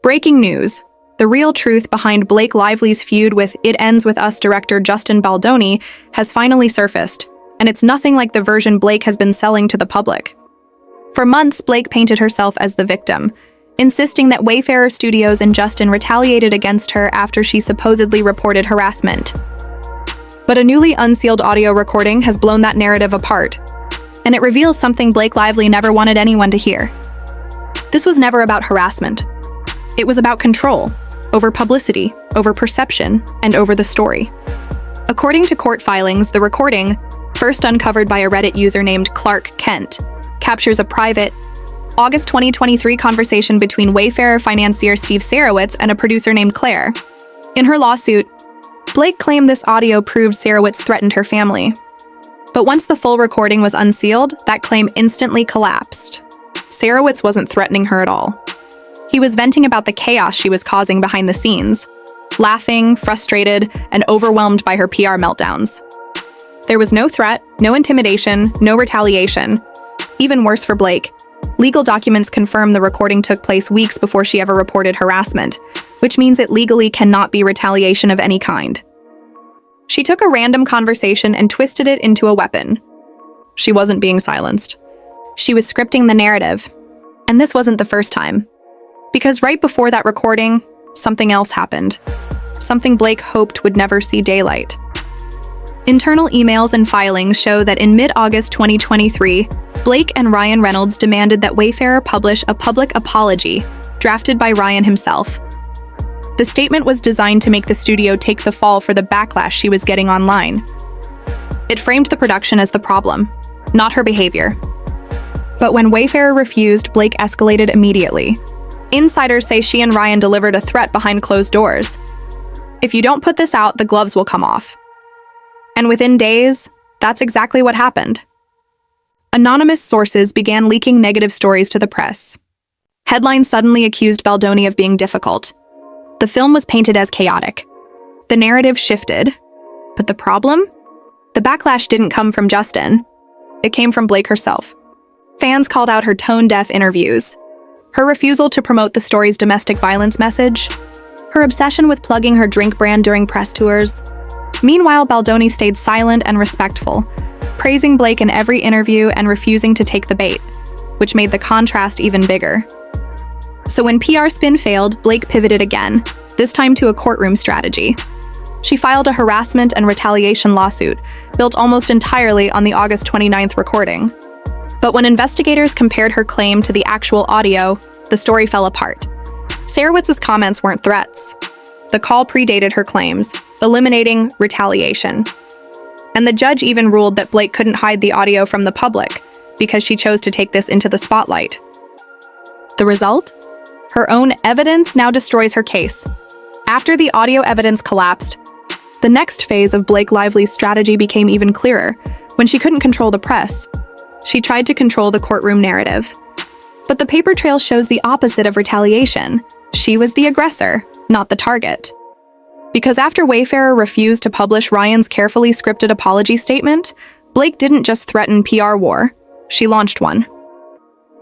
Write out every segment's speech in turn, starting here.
Breaking news. The real truth behind Blake Lively's feud with It Ends With Us director Justin Baldoni has finally surfaced, and it's nothing like the version Blake has been selling to the public. For months, Blake painted herself as the victim, insisting that Wayfarer Studios and Justin retaliated against her after she supposedly reported harassment. But a newly unsealed audio recording has blown that narrative apart, and it reveals something Blake Lively never wanted anyone to hear. This was never about harassment. It was about control, over publicity, over perception, and over the story. According to court filings, the recording, first uncovered by a Reddit user named Clark Kent, captures a private, August 2023 conversation between Wayfarer financier Steve Sarowitz and a producer named Claire. In her lawsuit, Blake claimed this audio proved Sarowitz threatened her family. But once the full recording was unsealed, that claim instantly collapsed. Sarowitz wasn't threatening her at all. He was venting about the chaos she was causing behind the scenes, laughing, frustrated, and overwhelmed by her PR meltdowns. There was no threat, no intimidation, no retaliation. Even worse for Blake, legal documents confirm the recording took place weeks before she ever reported harassment, which means it legally cannot be retaliation of any kind. She took a random conversation and twisted it into a weapon. She wasn't being silenced. She was scripting the narrative. And this wasn't the first time. Because right before that recording, something else happened. Something Blake hoped would never see daylight. Internal emails and filings show that in mid-August 2023, Blake and Ryan Reynolds demanded that Wayfarer publish a public apology, drafted by Ryan himself. The statement was designed to make the studio take the fall for the backlash she was getting online. It framed the production as the problem, not her behavior. But when Wayfarer refused, Blake escalated immediately. Insiders say she and Ryan delivered a threat behind closed doors. If you don't put this out, the gloves will come off. And within days, that's exactly what happened. Anonymous sources began leaking negative stories to the press. Headlines suddenly accused Baldoni of being difficult. The film was painted as chaotic. The narrative shifted. But the problem? The backlash didn't come from Justin. It came from Blake herself. Fans called out her tone-deaf interviews, her refusal to promote the story's domestic violence message, her obsession with plugging her drink brand during press tours. Meanwhile, Baldoni stayed silent and respectful, praising Blake in every interview and refusing to take the bait, which made the contrast even bigger. So when PR spin failed, Blake pivoted again, this time to a courtroom strategy. She filed a harassment and retaliation lawsuit, built almost entirely on the August 29th recording. But when investigators compared her claim to the actual audio, the story fell apart. Sarowitz's comments weren't threats. The call predated her claims, eliminating retaliation. And the judge even ruled that Blake couldn't hide the audio from the public because she chose to take this into the spotlight. The result? Her own evidence now destroys her case. After the audio evidence collapsed, the next phase of Blake Lively's strategy became even clearer. When she couldn't control the press, she tried to control the courtroom narrative. But the paper trail shows the opposite of retaliation. She was the aggressor, not the target. Because after Wayfarer refused to publish Ryan's carefully scripted apology statement, Blake didn't just threaten PR war, she launched one.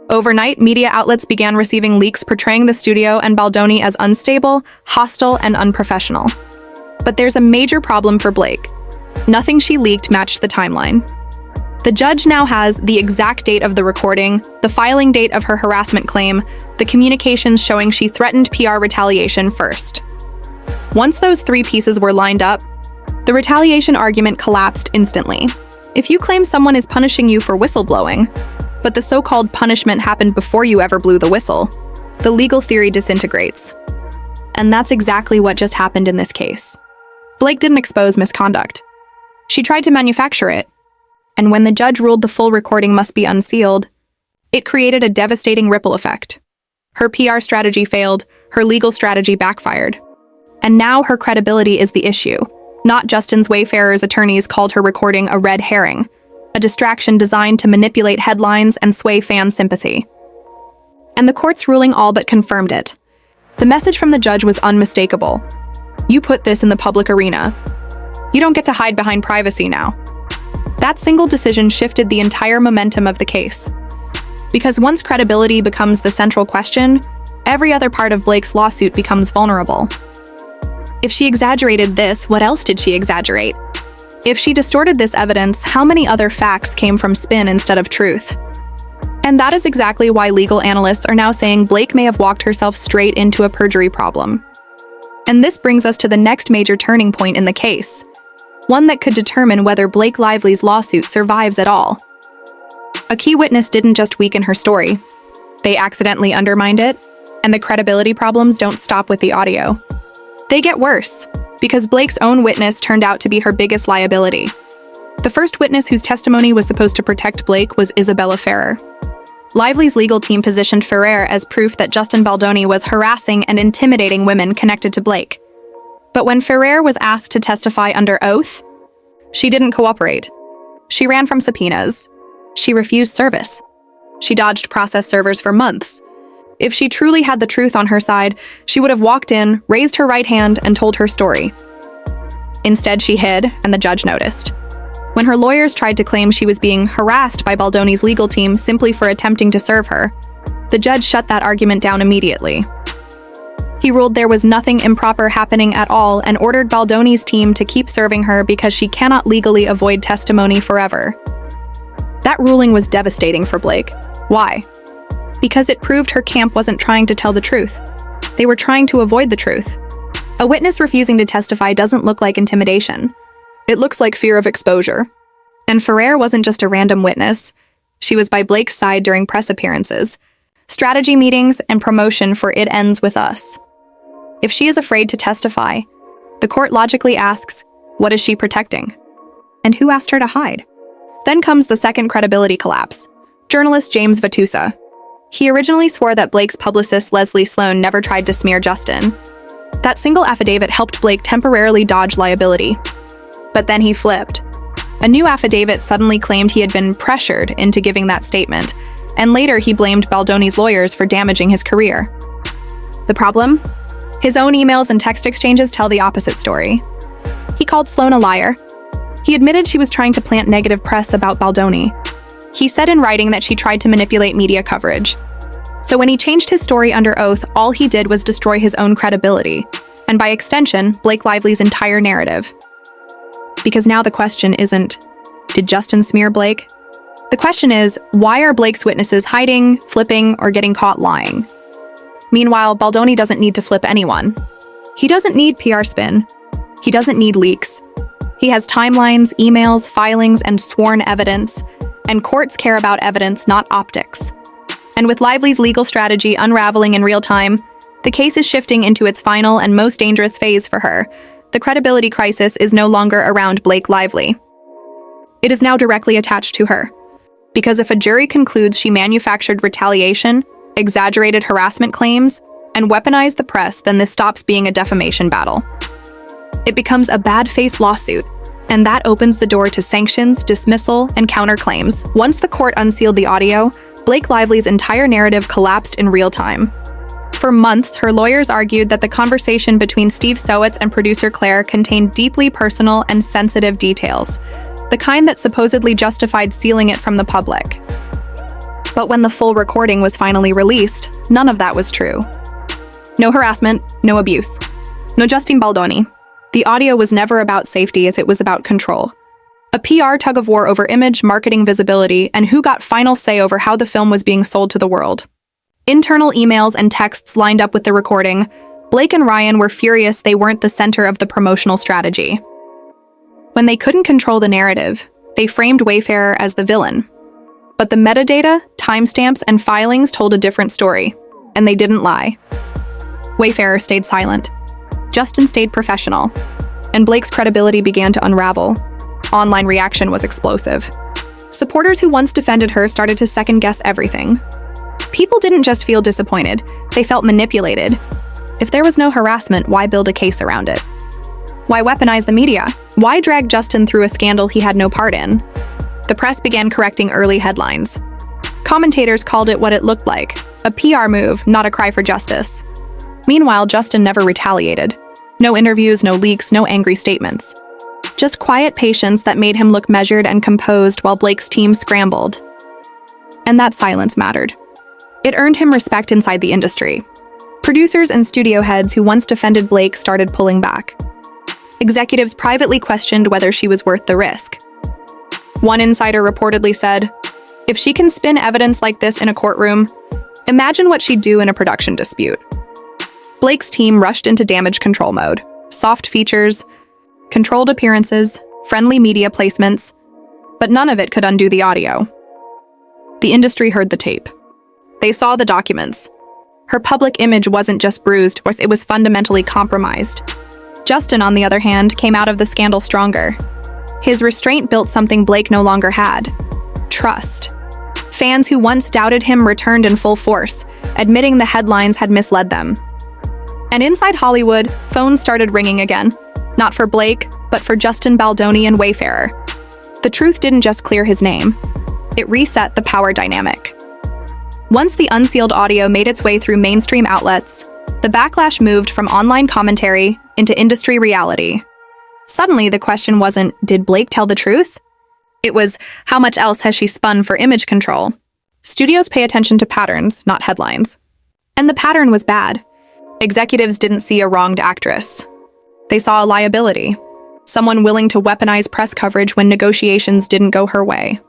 Overnight, media outlets began receiving leaks portraying the studio and Baldoni as unstable, hostile, and unprofessional. But there's a major problem for Blake. Nothing she leaked matched the timeline. The judge now has the exact date of the recording, the filing date of her harassment claim, the communications showing she threatened PR retaliation first. Once those three pieces were lined up, the retaliation argument collapsed instantly. If you claim someone is punishing you for whistleblowing, but the so-called punishment happened before you ever blew the whistle, the legal theory disintegrates. And that's exactly what just happened in this case. Blake didn't expose misconduct. She tried to manufacture it. And when the judge ruled the full recording must be unsealed, it created a devastating ripple effect. Her PR strategy failed, her legal strategy backfired. And now her credibility is the issue. Not Justin's. Wayfarer's attorneys called her recording a red herring, a distraction designed to manipulate headlines and sway fan sympathy. And the court's ruling all but confirmed it. The message from the judge was unmistakable. You put this in the public arena. You don't get to hide behind privacy now. That single decision shifted the entire momentum of the case. Because once credibility becomes the central question, every other part of Blake's lawsuit becomes vulnerable. If she exaggerated this, what else did she exaggerate? If she distorted this evidence, how many other facts came from spin instead of truth? And that is exactly why legal analysts are now saying Blake may have walked herself straight into a perjury problem. And this brings us to the next major turning point in the case, one that could determine whether Blake Lively's lawsuit survives at all. A key witness didn't just weaken her story. They accidentally undermined it, and the credibility problems don't stop with the audio. They get worse, because Blake's own witness turned out to be her biggest liability. The first witness whose testimony was supposed to protect Blake was Isabella Ferrer. Lively's legal team positioned Ferrer as proof that Justin Baldoni was harassing and intimidating women connected to Blake. But when Ferrer was asked to testify under oath, she didn't cooperate. She ran from subpoenas. She refused service. She dodged process servers for months. If she truly had the truth on her side, she would have walked in, raised her right hand, and told her story. Instead, she hid, and the judge noticed. When her lawyers tried to claim she was being harassed by Baldoni's legal team simply for attempting to serve her, the judge shut that argument down immediately. He ruled there was nothing improper happening at all and ordered Baldoni's team to keep serving her because she cannot legally avoid testimony forever. That ruling was devastating for Blake. Why? Because it proved her camp wasn't trying to tell the truth. They were trying to avoid the truth. A witness refusing to testify doesn't look like intimidation. It looks like fear of exposure. And Ferrer wasn't just a random witness. She was by Blake's side during press appearances, strategy meetings, and promotion for It Ends With Us. If she is afraid to testify, the court logically asks, what is she protecting? And who asked her to hide? Then comes the second credibility collapse. Journalist James Vatusa. He originally swore that Blake's publicist Leslie Sloan never tried to smear Justin. That single affidavit helped Blake temporarily dodge liability. But then he flipped. A new affidavit suddenly claimed he had been pressured into giving that statement, and later he blamed Baldoni's lawyers for damaging his career. The problem? His own emails and text exchanges tell the opposite story. He called Sloan a liar. He admitted she was trying to plant negative press about Baldoni. He said in writing that she tried to manipulate media coverage. So when he changed his story under oath, all he did was destroy his own credibility, and by extension, Blake Lively's entire narrative. Because now the question isn't, did Justin smear Blake? The question is, why are Blake's witnesses hiding, flipping, or getting caught lying? Meanwhile, Baldoni doesn't need to flip anyone. He doesn't need PR spin. He doesn't need leaks. He has timelines, emails, filings, and sworn evidence, and courts care about evidence, not optics. And with Lively's legal strategy unraveling in real time, the case is shifting into its final and most dangerous phase for her. The credibility crisis is no longer around Blake Lively. It is now directly attached to her. Because if a jury concludes she manufactured retaliation, exaggerated harassment claims, and weaponized the press, then this stops being a defamation battle. It becomes a bad faith lawsuit, and that opens the door to sanctions, dismissal, and counterclaims. Once the court unsealed the audio, Blake Lively's entire narrative collapsed in real time. For months, her lawyers argued that the conversation between Steve Sowitz and producer Claire contained deeply personal and sensitive details, the kind that supposedly justified sealing it from the public. But when the full recording was finally released, none of that was true. No harassment, no abuse, no Justin Baldoni. The audio was never about safety as it was about control. A PR tug-of-war over image, marketing visibility, and who got final say over how the film was being sold to the world. Internal emails and texts lined up with the recording. Blake and Ryan were furious they weren't the center of the promotional strategy. When they couldn't control the narrative, they framed Wayfarer as the villain. But the metadata, timestamps, and filings told a different story, and they didn't lie. Wayfarer stayed silent. Justin stayed professional, and Blake's credibility began to unravel. Online reaction was explosive. Supporters who once defended her started to second-guess everything. People didn't just feel disappointed, they felt manipulated. If there was no harassment, why build a case around it? Why weaponize the media? Why drag Justin through a scandal he had no part in? The press began correcting early headlines. Commentators called it what it looked like, a PR move, not a cry for justice. Meanwhile, Justin never retaliated. No interviews, no leaks, no angry statements. Just quiet patience that made him look measured and composed while Blake's team scrambled. And that silence mattered. It earned him respect inside the industry. Producers and studio heads who once defended Blake started pulling back. Executives privately questioned whether she was worth the risk. One insider reportedly said, "If she can spin evidence like this in a courtroom, imagine what she'd do in a production dispute." Blake's team rushed into damage control mode. Soft features, controlled appearances, friendly media placements, but none of it could undo the audio. The industry heard the tape. They saw the documents. Her public image wasn't just bruised, it was fundamentally compromised. Justin, on the other hand, came out of the scandal stronger. His restraint built something Blake no longer had: trust. Fans who once doubted him returned in full force, admitting the headlines had misled them. And inside Hollywood, phones started ringing again. Not for Blake, but for Justin Baldoni and Wayfarer. The truth didn't just clear his name. It reset the power dynamic. Once the unsealed audio made its way through mainstream outlets, the backlash moved from online commentary into industry reality. Suddenly, the question wasn't, did Blake tell the truth? It was, how much else has she spun for image control? Studios pay attention to patterns, not headlines. And the pattern was bad. Executives didn't see a wronged actress. They saw a liability, someone willing to weaponize press coverage when negotiations didn't go her way.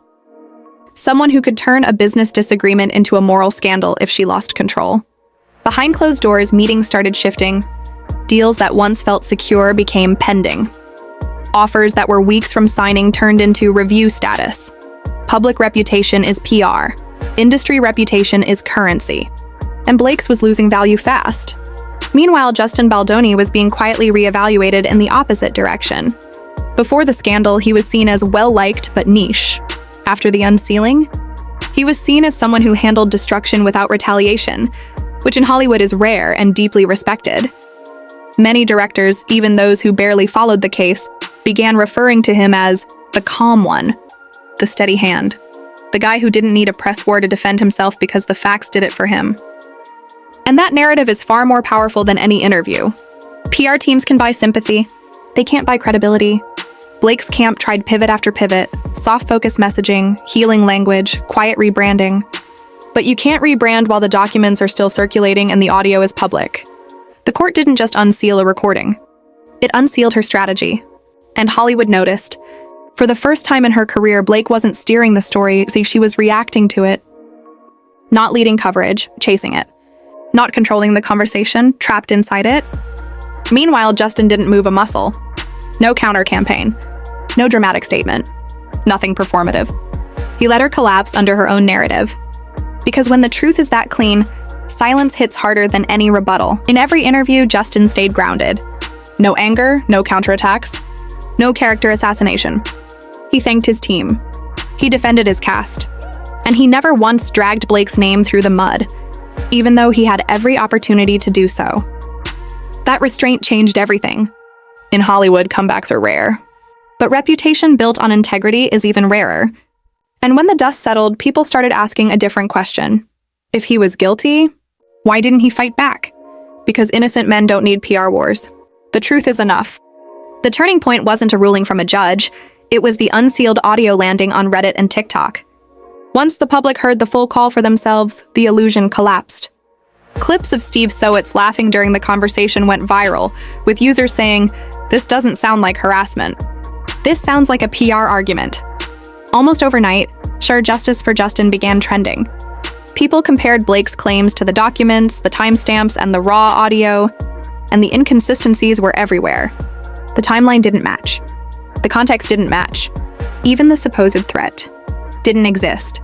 Someone who could turn a business disagreement into a moral scandal if she lost control. Behind closed doors, meetings started shifting. Deals that once felt secure became pending. Offers that were weeks from signing turned into review status. Public reputation is PR. Industry reputation is currency. And Blake's was losing value fast. Meanwhile, Justin Baldoni was being quietly reevaluated in the opposite direction. Before the scandal, he was seen as well-liked but niche. After the unsealing, he was seen as someone who handled destruction without retaliation, which in Hollywood is rare and deeply respected. Many directors, even those who barely followed the case, began referring to him as the calm one, the steady hand, the guy who didn't need a press war to defend himself because the facts did it for him. And that narrative is far more powerful than any interview. PR teams can buy sympathy. They can't buy credibility. Blake's camp tried pivot after pivot, soft focus messaging, healing language, quiet rebranding. But you can't rebrand while the documents are still circulating and the audio is public. The court didn't just unseal a recording. It unsealed her strategy. And Hollywood noticed. For the first time in her career, Blake wasn't steering the story, she was reacting to it. Not leading coverage, chasing it. Not controlling the conversation, trapped inside it. Meanwhile, Justin didn't move a muscle. No counter-campaign. No dramatic statement. Nothing performative. He let her collapse under her own narrative. Because when the truth is that clean, silence hits harder than any rebuttal. In every interview, Justin stayed grounded. No anger, no counterattacks, no character assassination. He thanked his team. He defended his cast. And he never once dragged Blake's name through the mud, even though he had every opportunity to do so. That restraint changed everything. In Hollywood, comebacks are rare. But reputation built on integrity is even rarer. And when the dust settled, people started asking a different question. If he was guilty, why didn't he fight back? Because innocent men don't need PR wars. The truth is enough. The turning point wasn't a ruling from a judge. It was the unsealed audio landing on Reddit and TikTok. Once the public heard the full call for themselves, the illusion collapsed. Clips of Steve Sowitz laughing during the conversation went viral, with users saying, "This doesn't sound like harassment. This sounds like a PR argument." Almost overnight, Sure Justice for Justin began trending. People compared Blake's claims to the documents, the timestamps, and the raw audio, and the inconsistencies were everywhere. The timeline didn't match. The context didn't match. Even the supposed threat didn't exist.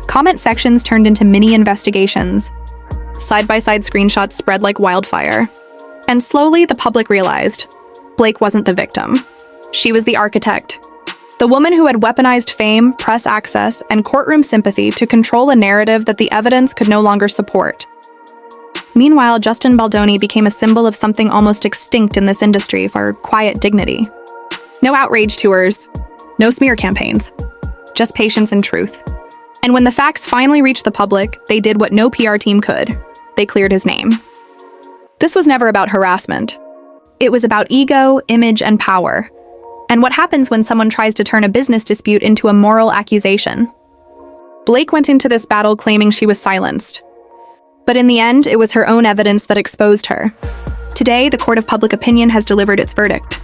Comment sections turned into mini investigations. Side-by-side screenshots spread like wildfire. And slowly, the public realized Blake wasn't the victim. She was the architect. The woman who had weaponized fame, press access, and courtroom sympathy to control a narrative that the evidence could no longer support. Meanwhile, Justin Baldoni became a symbol of something almost extinct in this industry for quiet dignity. No outrage tours, no smear campaigns, just patience and truth. And when the facts finally reached the public, they did what no PR team could. They cleared his name. This was never about harassment. It was about ego, image, and power. And what happens when someone tries to turn a business dispute into a moral accusation? Blake went into this battle claiming she was silenced. But in the end, it was her own evidence that exposed her. Today, the court of public opinion has delivered its verdict.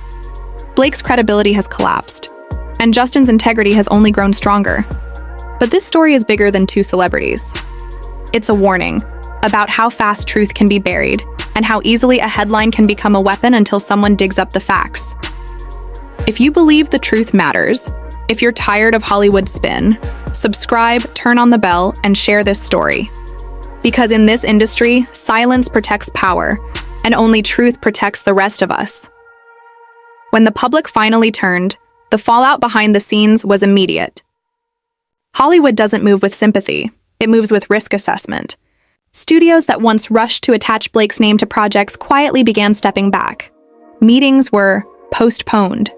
Blake's credibility has collapsed, and Justin's integrity has only grown stronger. But this story is bigger than two celebrities. It's a warning about how fast truth can be buried and how easily a headline can become a weapon until someone digs up the facts. If you believe the truth matters, if you're tired of Hollywood spin, subscribe, turn on the bell, and share this story. Because in this industry, silence protects power, and only truth protects the rest of us. When the public finally turned, the fallout behind the scenes was immediate. Hollywood doesn't move with sympathy, it moves with risk assessment. Studios that once rushed to attach Blake's name to projects quietly began stepping back. Meetings were postponed.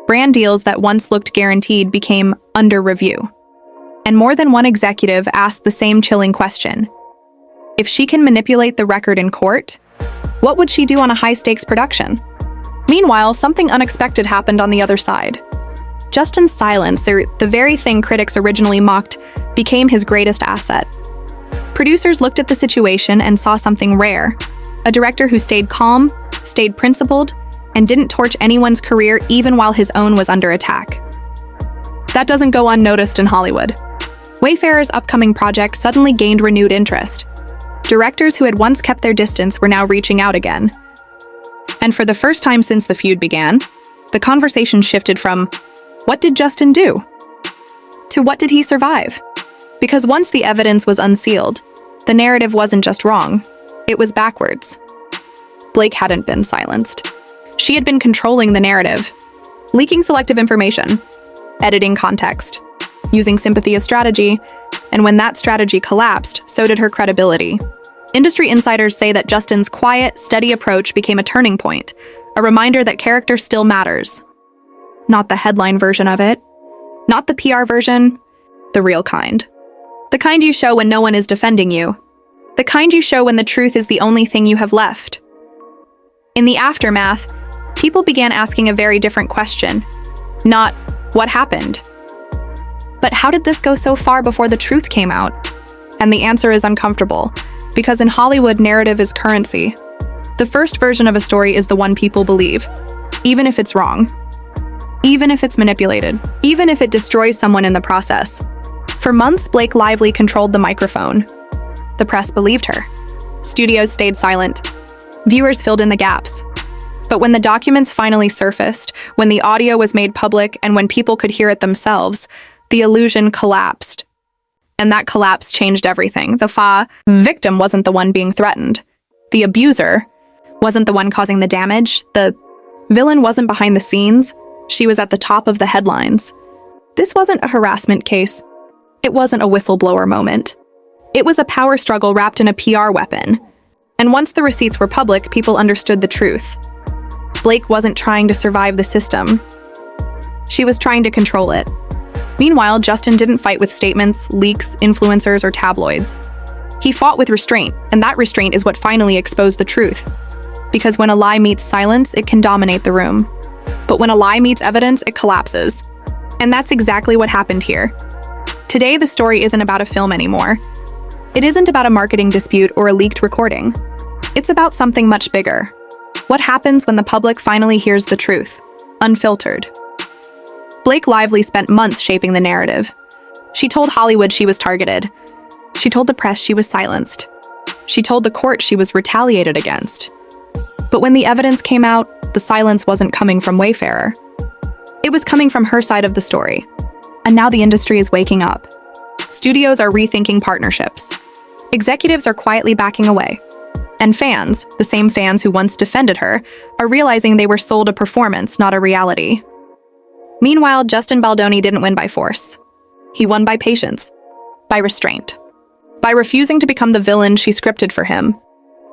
Brand deals that once looked guaranteed became under review. And more than one executive asked the same chilling question. If she can manipulate the record in court, what would she do on a high-stakes production? Meanwhile, something unexpected happened on the other side. Justin's silence, or the very thing critics originally mocked, became his greatest asset. Producers looked at the situation and saw something rare. A director who stayed calm, stayed principled, and didn't torch anyone's career even while his own was under attack. That doesn't go unnoticed in Hollywood. Wayfarer's upcoming project suddenly gained renewed interest. Directors who had once kept their distance were now reaching out again. And for the first time since the feud began, the conversation shifted from, what did Justin do? To what did he survive? Because once the evidence was unsealed, the narrative wasn't just wrong, it was backwards. Blake hadn't been silenced. She had been controlling the narrative, leaking selective information, editing context, using sympathy as strategy, and when that strategy collapsed, so did her credibility. Industry insiders say that Justin's quiet, steady approach became a turning point, a reminder that character still matters. Not the headline version of it, not the PR version, the real kind. The kind you show when no one is defending you. The kind you show when the truth is the only thing you have left. In the aftermath, people began asking a very different question. Not, what happened? But how did this go so far before the truth came out? And the answer is uncomfortable, because in Hollywood, narrative is currency. The first version of a story is the one people believe, even if it's wrong. Even if it's manipulated. Even if it destroys someone in the process. For months, Blake Lively controlled the microphone. The press believed her. Studios stayed silent. Viewers filled in the gaps. But when the documents finally surfaced, when the audio was made public, and when people could hear it themselves, the illusion collapsed. And that collapse changed everything. The victim wasn't the one being threatened. The abuser wasn't the one causing the damage. The villain wasn't behind the scenes. She was at the top of the headlines. This wasn't a harassment case. It wasn't a whistleblower moment. It was a power struggle wrapped in a PR weapon. And once the receipts were public, people understood the truth. Blake wasn't trying to survive the system. She was trying to control it. Meanwhile, Justin didn't fight with statements, leaks, influencers, or tabloids. He fought with restraint, and that restraint is what finally exposed the truth. Because when a lie meets silence, it can dominate the room. But when a lie meets evidence, it collapses. And that's exactly what happened here. Today, the story isn't about a film anymore. It isn't about a marketing dispute or a leaked recording. It's about something much bigger. What happens when the public finally hears the truth, unfiltered? Blake Lively spent months shaping the narrative. She told Hollywood she was targeted. She told the press she was silenced. She told the court she was retaliated against. But when the evidence came out, the silence wasn't coming from Wayfarer. It was coming from her side of the story. And now the industry is waking up. Studios are rethinking partnerships. Executives are quietly backing away. And fans, the same fans who once defended her, are realizing they were sold a performance, not a reality. Meanwhile, Justin Baldoni didn't win by force. He won by patience, by restraint, by refusing to become the villain she scripted for him.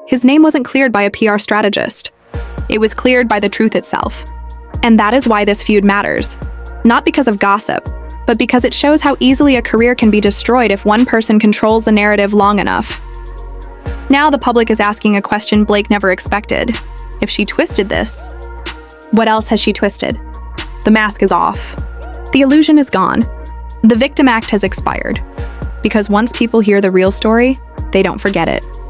His name wasn't cleared by a PR strategist. It was cleared by the truth itself. And that is why this feud matters. Not because of gossip, but because it shows how easily a career can be destroyed if one person controls the narrative long enough. Now the public is asking a question Blake never expected. If she twisted this, what else has she twisted? The mask is off. The illusion is gone. The victim act has expired. Because once people hear the real story, they don't forget it.